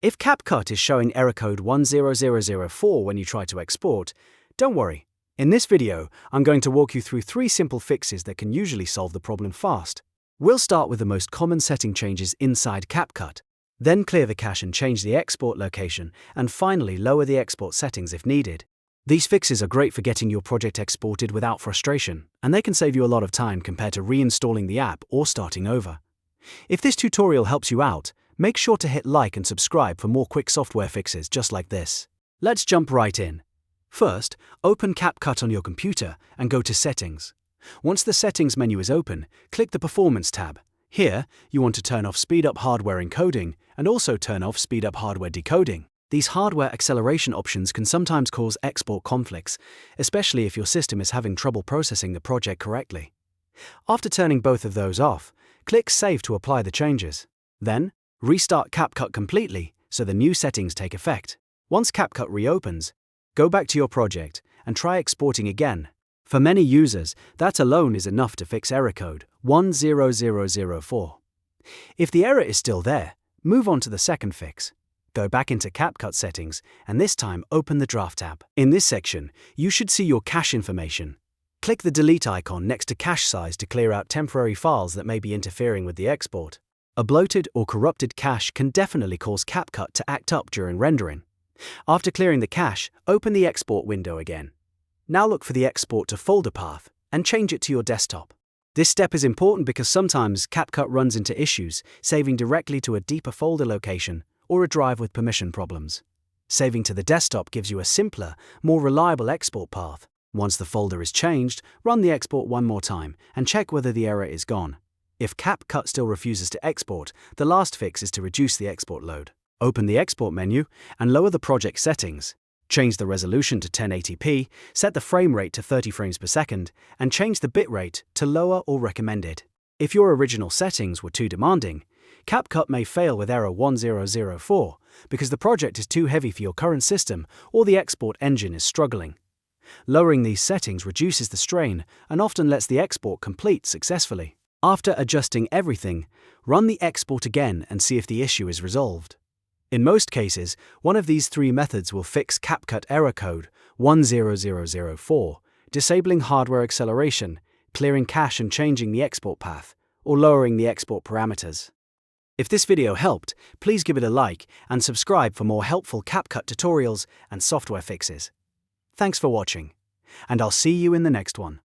If Capcut is showing error code 10004 when you try to export, don't worry. In this video, I'm going to walk you through 3 simple fixes that can usually solve the problem fast. We'll start with the most common setting changes inside Capcut, then clear the cache and change the export location, and finally lower the export settings if needed. These fixes are great for getting your project exported without frustration, and they can save you a lot of time compared to reinstalling the app or starting over. If this tutorial helps you out, make sure to hit like and subscribe for more quick software fixes just like this. Let's jump right in. First, open Capcut on your computer and go to Settings. Once the Settings menu is open, click the Performance tab. Here, you want to turn off Speed Up Hardware Encoding and also turn off Speed Up Hardware Decoding. These hardware acceleration options can sometimes cause export conflicts, especially if your system is having trouble processing the project correctly. After turning both of those off, click Save to apply the changes. Then, restart Capcut completely so the new settings take effect. Once Capcut reopens, go back to your project and try exporting again. For many users, that alone is enough to fix error code 10004. If the error is still there, move on to the second fix. Go back into Capcut settings and this time open the Draft tab. In this section, you should see your cache information. Click the delete icon next to cache size to clear out temporary files that may be interfering with the export. A bloated or corrupted cache can definitely cause Capcut to act up during rendering. After clearing the cache, open the export window again. Now look for the export to folder path and change it to your desktop. This step is important because sometimes Capcut runs into issues, saving directly to a deeper folder location or a drive with permission problems. Saving to the desktop gives you a simpler, more reliable export path. Once the folder is changed, run the export one more time and check whether the error is gone. If Capcut still refuses to export, the last fix is to reduce the export load. Open the Export menu and lower the project settings. Change the resolution to 1080p, set the frame rate to 30 frames per second, and change the bitrate to lower or recommended. If your original settings were too demanding, Capcut may fail with error 1004 because the project is too heavy for your current system or the export engine is struggling. Lowering these settings reduces the strain and often lets the export complete successfully. After adjusting everything, run the export again and see if the issue is resolved. In most cases, one of these 3 methods will fix Capcut error code 10004, disabling hardware acceleration, clearing cache and changing the export path, or lowering the export parameters. If this video helped, please give it a like and subscribe for more helpful Capcut tutorials and software fixes. Thanks for watching, and I'll see you in the next one.